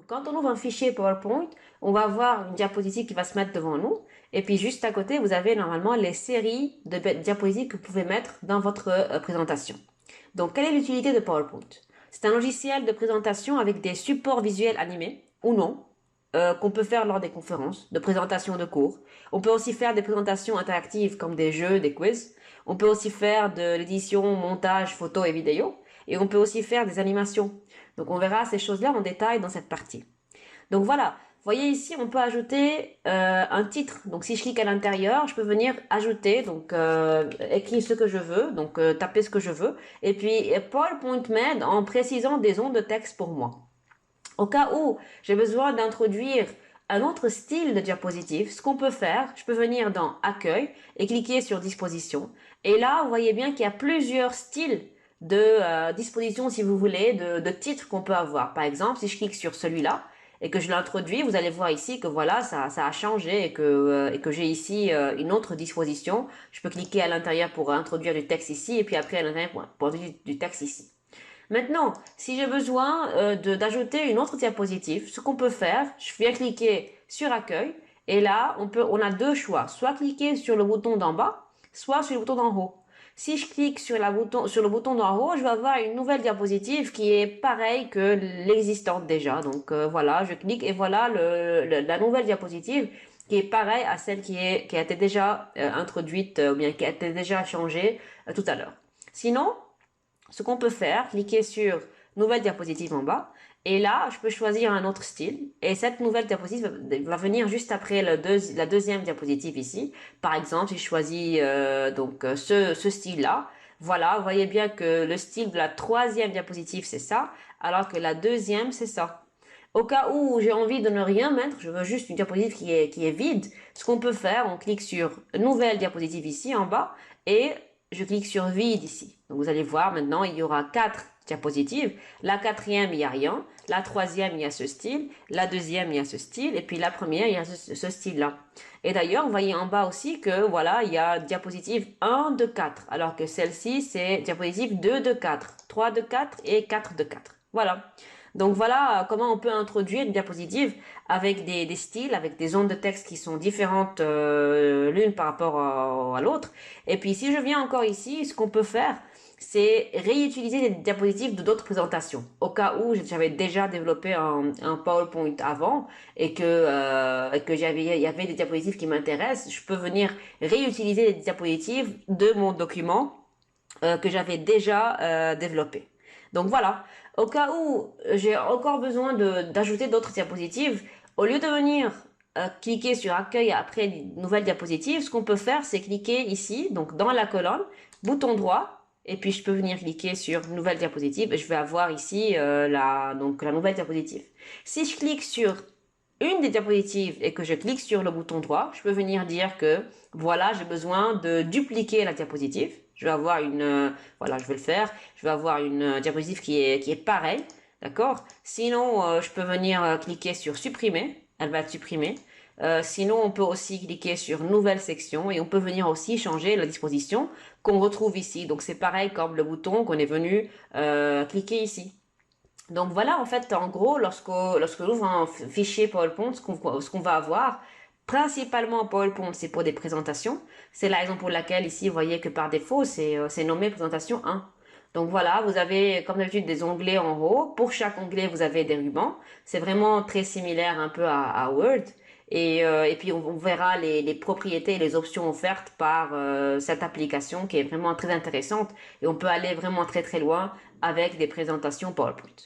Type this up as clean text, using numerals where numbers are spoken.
quand on ouvre un fichier PowerPoint, on va avoir une diapositive qui va se mettre devant nous. Et puis juste à côté, vous avez normalement les séries de diapositives que vous pouvez mettre dans votre présentation. Donc, quelle est l'utilité de PowerPoint? C'est un logiciel de présentation avec des supports visuels animés ou non, qu'on peut faire lors des conférences, de présentations de cours. On peut aussi faire des présentations interactives comme des jeux, des quiz. On peut aussi faire de l'édition, montage, photo et vidéo. Et on peut aussi faire des animations. Donc on verra ces choses-là en détail dans cette partie. Donc voilà, voyez ici, on peut ajouter un titre. Donc si je clique à l'intérieur, je peux venir ajouter, donc écrire ce que je veux, donc taper ce que je veux. Et puis PowerPoint m'aide en précisant des ondes de texte pour moi. Au cas où j'ai besoin d'introduire un autre style de diapositive, ce qu'on peut faire, je peux venir dans Accueil et cliquer sur Disposition. Et là, vous voyez bien qu'il y a plusieurs styles de disposition, si vous voulez, de titres qu'on peut avoir. Par exemple, si je clique sur celui-là et que je l'introduis, vous allez voir ici que voilà, ça a changé et que j'ai ici une autre disposition. Je peux cliquer à l'intérieur pour introduire du texte ici et puis après à l'intérieur pour introduire du texte ici. Maintenant, si j'ai besoin d'ajouter une autre diapositive, ce qu'on peut faire, je viens cliquer sur Accueil et là, on a deux choix. Soit cliquer sur le bouton d'en bas, soit sur le bouton d'en haut. Si je clique sur le bouton d'en haut, je vais avoir une nouvelle diapositive qui est pareille que l'existante déjà. Donc voilà, je clique et voilà la nouvelle diapositive qui est pareille à celle qui a été déjà introduite ou bien qui a été déjà changée tout à l'heure. Sinon, ce qu'on peut faire, cliquer sur nouvelle diapositive en bas, et là, je peux choisir un autre style, et cette nouvelle diapositive va venir juste après la deuxième diapositive ici. Par exemple, si je choisis ce style-là, voilà, vous voyez bien que le style de la troisième diapositive, c'est ça, alors que la deuxième, c'est ça. Au cas où j'ai envie de ne rien mettre, je veux juste une diapositive qui est vide, ce qu'on peut faire, on clique sur nouvelle diapositive ici en bas, et je clique sur vide ici. Donc vous allez voir maintenant, il y aura 4 diapositives. La quatrième, il n'y a rien. La troisième, il y a ce style. La deuxième, il y a ce style. Et puis la première, il y a ce style-là. Et d'ailleurs, vous voyez en bas aussi que voilà, il y a diapositive 1 de 4. Alors que celle-ci, c'est diapositive 2 de 4, 3 de 4 et 4 de 4. Voilà. Donc voilà comment on peut introduire une diapositive avec des styles, avec des zones de texte qui sont différentes l'une par rapport à l'autre. Et puis si je viens encore ici, ce qu'on peut faire, c'est réutiliser des diapositives de d'autres présentations. Au cas où j'avais déjà développé un PowerPoint avant et que il y avait des diapositives qui m'intéressent, je peux venir réutiliser les diapositives de mon document que j'avais déjà développé. Donc voilà, au cas où j'ai encore besoin d'ajouter d'autres diapositives, au lieu de venir cliquer sur accueil après une nouvelle diapositive, ce qu'on peut faire, c'est cliquer ici, donc dans la colonne, bouton droit, et puis je peux venir cliquer sur nouvelle diapositive et je vais avoir ici donc la nouvelle diapositive. Si je clique sur une des diapositives et que je clique sur le bouton droit, je peux venir dire que voilà, j'ai besoin de dupliquer la diapositive. Je vais avoir voilà, je vais le faire. Je vais avoir une diapositive qui est pareille, d'accord? Sinon, je peux venir cliquer sur supprimer. Elle va être supprimée. Sinon, on peut aussi cliquer sur nouvelle section et on peut venir aussi changer la disposition qu'on retrouve ici. Donc c'est pareil comme le bouton qu'on est venu cliquer ici. Donc voilà, en fait, en gros, lorsque l'on ouvre un fichier PowerPoint, ce qu'on va avoir, principalement PowerPoint, c'est pour des présentations. C'est la raison pour laquelle ici, vous voyez que par défaut, c'est nommé présentation 1. Donc voilà, vous avez comme d'habitude des onglets en haut. Pour chaque onglet, vous avez des rubans. C'est vraiment très similaire un peu à Word. Et puis on verra les propriétés et les options offertes par cette application qui est vraiment très intéressante. Et on peut aller vraiment très très loin avec des présentations PowerPoint.